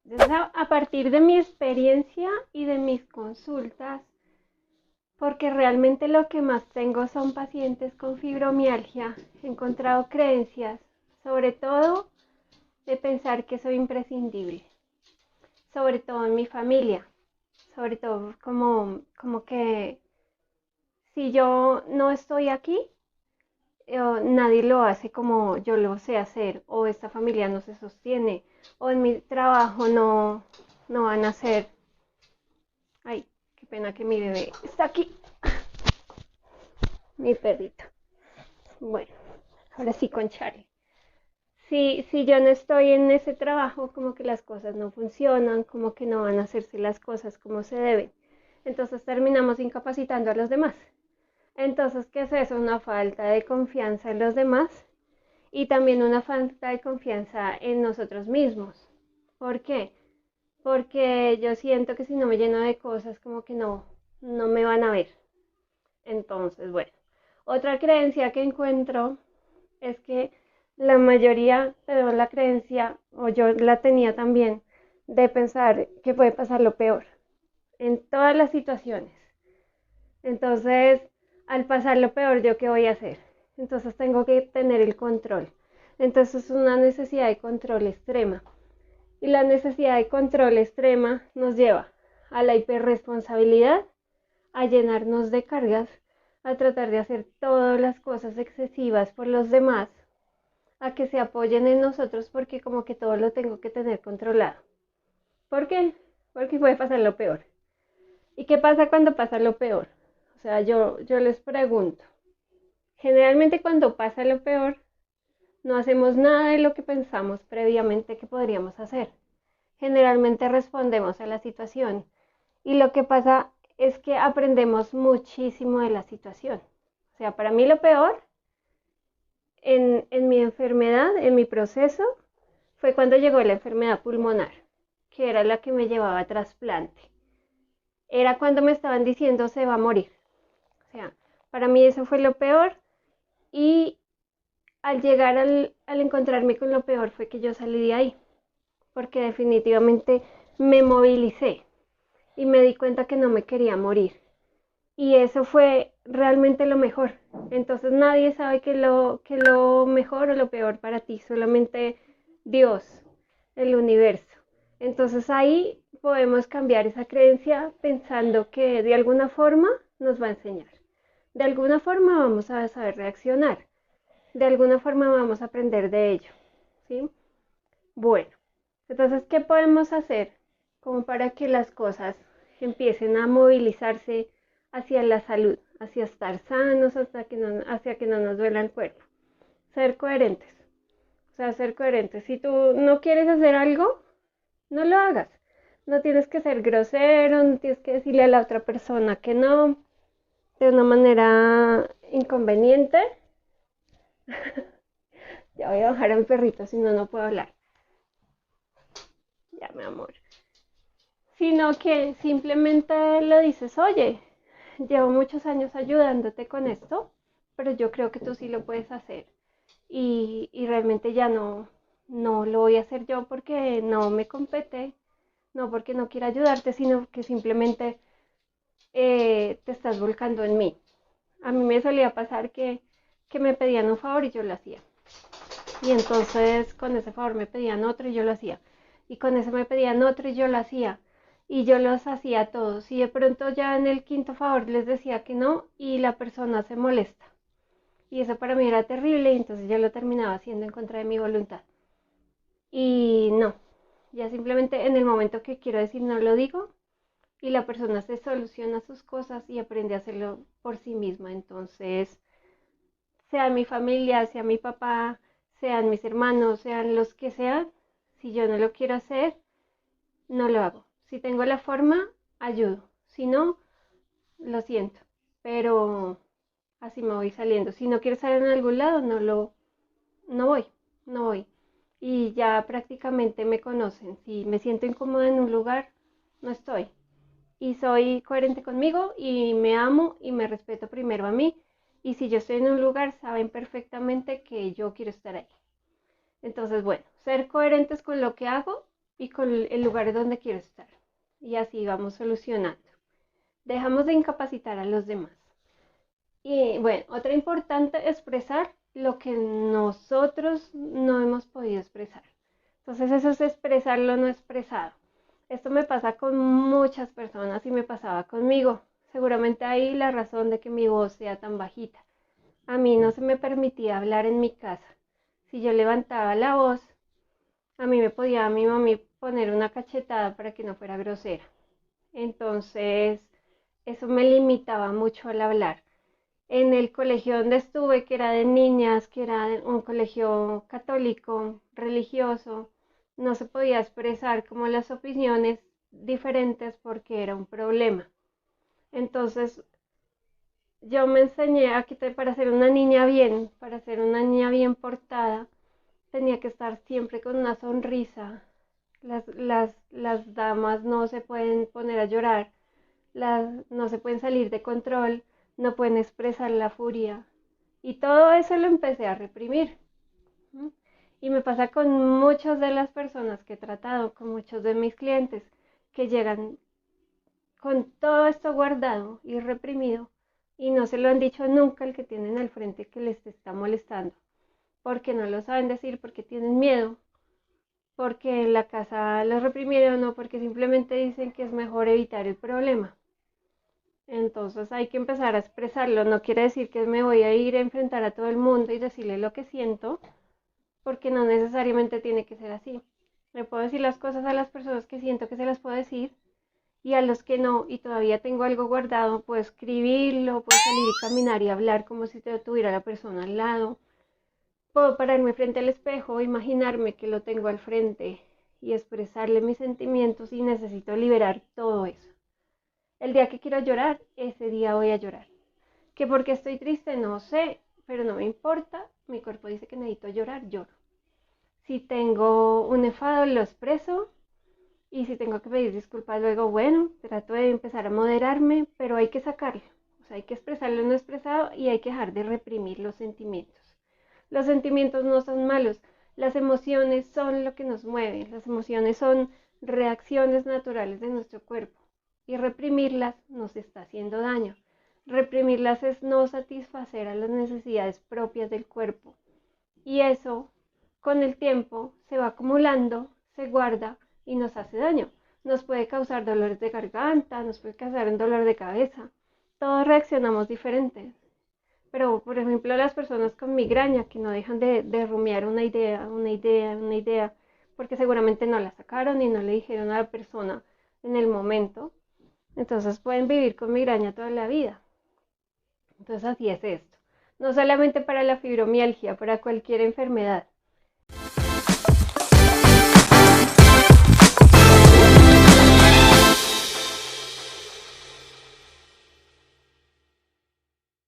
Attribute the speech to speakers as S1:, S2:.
S1: Entonces, a partir de mi experiencia y de mis consultas, porque realmente lo que más tengo son pacientes con fibromialgia, he encontrado creencias, sobre todo de pensar que soy imprescindible, sobre todo en mi familia, sobre todo como que si yo no estoy aquí, nadie lo hace como yo lo sé hacer, o esta familia no se sostiene, o en mi trabajo no van a hacer. Ay, qué pena que mi bebé está aquí, mi perrito. Bueno, ahora sí con Charlie. Si yo no estoy en ese trabajo, como que las cosas no funcionan, como que no van a hacerse las cosas como se deben. Entonces terminamos incapacitando a los demás. Entonces, ¿qué es eso? Una falta de confianza en los demás y también una falta de confianza en nosotros mismos. ¿Por qué? Porque yo siento que si no me lleno de cosas, como que no me van a ver. Entonces, bueno, otra creencia que encuentro es que la mayoría tenemos la creencia, o yo la tenía también, de pensar que puede pasar lo peor en todas las situaciones. Entonces, al pasar lo peor, ¿yo qué voy a hacer? Entonces tengo que tener el control. Entonces es una necesidad de control extrema. Y la necesidad de control extrema nos lleva a la hiperresponsabilidad, a llenarnos de cargas, a tratar de hacer todas las cosas excesivas por los demás, a que se apoyen en nosotros porque como que todo lo tengo que tener controlado. ¿Por qué? Porque puede pasar lo peor. ¿Y qué pasa cuando pasa lo peor? O sea, yo les pregunto, generalmente cuando pasa lo peor, no hacemos nada de lo que pensamos previamente que podríamos hacer. Generalmente respondemos a la situación y lo que pasa es que aprendemos muchísimo de la situación. O sea, para mí lo peor en mi enfermedad, en mi proceso, fue cuando llegó la enfermedad pulmonar, que era la que me llevaba a trasplante. Era cuando me estaban diciendo se va a morir. O sea, para mí eso fue lo peor y al llegar al encontrarme con lo peor fue que yo salí de ahí, porque definitivamente me movilicé y me di cuenta que no me quería morir. Y eso fue realmente lo mejor. Entonces nadie sabe que lo mejor o lo peor para ti, solamente Dios, el universo. Entonces ahí podemos cambiar esa creencia pensando que de alguna forma nos va a enseñar. De alguna forma vamos a saber reaccionar. De alguna forma vamos a aprender de ello. ¿Sí? Bueno, entonces, ¿qué podemos hacer como para que las cosas empiecen a movilizarse hacia la salud, hacia estar sanos, hacia que no nos duela el cuerpo? Ser coherentes. O sea, ser coherentes. Si tú no quieres hacer algo, no lo hagas. No tienes que ser grosero, no tienes que decirle a la otra persona que no, de una manera inconveniente. Ya voy a bajar a mi perrito, si no, no puedo hablar. Ya, mi amor. Sino que simplemente le dices, oye, llevo muchos años ayudándote con esto, pero yo creo que tú sí lo puedes hacer y realmente ya no lo voy a hacer yo porque no me compete, no porque no quiera ayudarte, sino que simplemente te estás volcando en mí. A mí me solía pasar que me pedían un favor y yo lo hacía. Y entonces con ese favor me pedían otro y yo lo hacía. Y con ese me pedían otro y yo lo hacía. Y yo los hacía a todos. Y de pronto ya en el quinto favor les decía que no y la persona se molesta. Y eso para mí era terrible y entonces yo lo terminaba haciendo en contra de mi voluntad. Y no, ya simplemente en el momento que quiero decir no lo digo y la persona se soluciona sus cosas y aprende a hacerlo por sí misma. Entonces, sea mi familia, sea mi papá, sean mis hermanos, sean los que sean, si yo no lo quiero hacer, no lo hago. Si tengo la forma, ayudo. Si no, lo siento. Pero así me voy saliendo. Si no quiero estar en algún lado, no voy, no voy. Y ya prácticamente me conocen. Si me siento incómoda en un lugar, no estoy. Y soy coherente conmigo y me amo y me respeto primero a mí. Y si yo estoy en un lugar, saben perfectamente que yo quiero estar ahí. Entonces, bueno, ser coherentes con lo que hago y con el lugar donde quiero estar. Y así vamos solucionando. Dejamos de incapacitar a los demás. Y bueno, otra importante, expresar lo que nosotros no hemos podido expresar. Entonces eso es expresar lo no expresado. Esto me pasa con muchas personas y me pasaba conmigo. Seguramente ahí la razón de que mi voz sea tan bajita. A mí no se me permitía hablar en mi casa. Si yo levantaba la voz, a mí me podía mi mami poner una cachetada para que no fuera grosera. Entonces, eso me limitaba mucho al hablar. En el colegio donde estuve, que era de niñas, que era un colegio católico, religioso, no se podía expresar como las opiniones diferentes porque era un problema. Entonces, yo me enseñé a que para ser una niña bien, para ser una niña bien portada, tenía que estar siempre con una sonrisa. Las damas no se pueden poner a llorar, no se pueden salir de control, no pueden expresar la furia. Y todo eso lo empecé a reprimir. ¿Mm? Y me pasa con muchas de las personas que he tratado, con muchos de mis clientes, que llegan con todo esto guardado y reprimido y no se lo han dicho nunca al que tienen al frente que les está molestando, porque no lo saben decir, porque tienen miedo, porque en la casa los reprimieron o porque simplemente dicen que es mejor evitar el problema. Entonces hay que empezar a expresarlo. No quiere decir que me voy a ir a enfrentar a todo el mundo y decirle lo que siento, porque no necesariamente tiene que ser así. Le puedo decir las cosas a las personas que siento que se las puedo decir y a los que no y todavía tengo algo guardado, puedo escribirlo, puedo salir y caminar y hablar como si tuviera la persona al lado. Puedo pararme frente al espejo, imaginarme que lo tengo al frente y expresarle mis sentimientos y necesito liberar todo eso. El día que quiero llorar, ese día voy a llorar. Que porque estoy triste, no sé, pero no me importa. Mi cuerpo dice que necesito llorar, lloro. Si tengo un enfado, lo expreso. Y si tengo que pedir disculpas luego, bueno, trato de empezar a moderarme, pero hay que sacarlo. O sea, hay que expresar lo no expresado y hay que dejar de reprimir los sentimientos. Los sentimientos no son malos. Las emociones son lo que nos mueve. Las emociones son reacciones naturales de nuestro cuerpo. Y reprimirlas nos está haciendo daño. Reprimirlas es no satisfacer a las necesidades propias del cuerpo. Y eso, con el tiempo, se va acumulando, se guarda y nos hace daño. Nos puede causar dolores de garganta, nos puede causar un dolor de cabeza. Todos reaccionamos diferentes. Pero, por ejemplo, las personas con migraña que no dejan de rumiar una idea, porque seguramente no la sacaron y no le dijeron a la persona en el momento, entonces pueden vivir con migraña toda la vida. Entonces así es esto. No solamente para la fibromialgia, para cualquier enfermedad.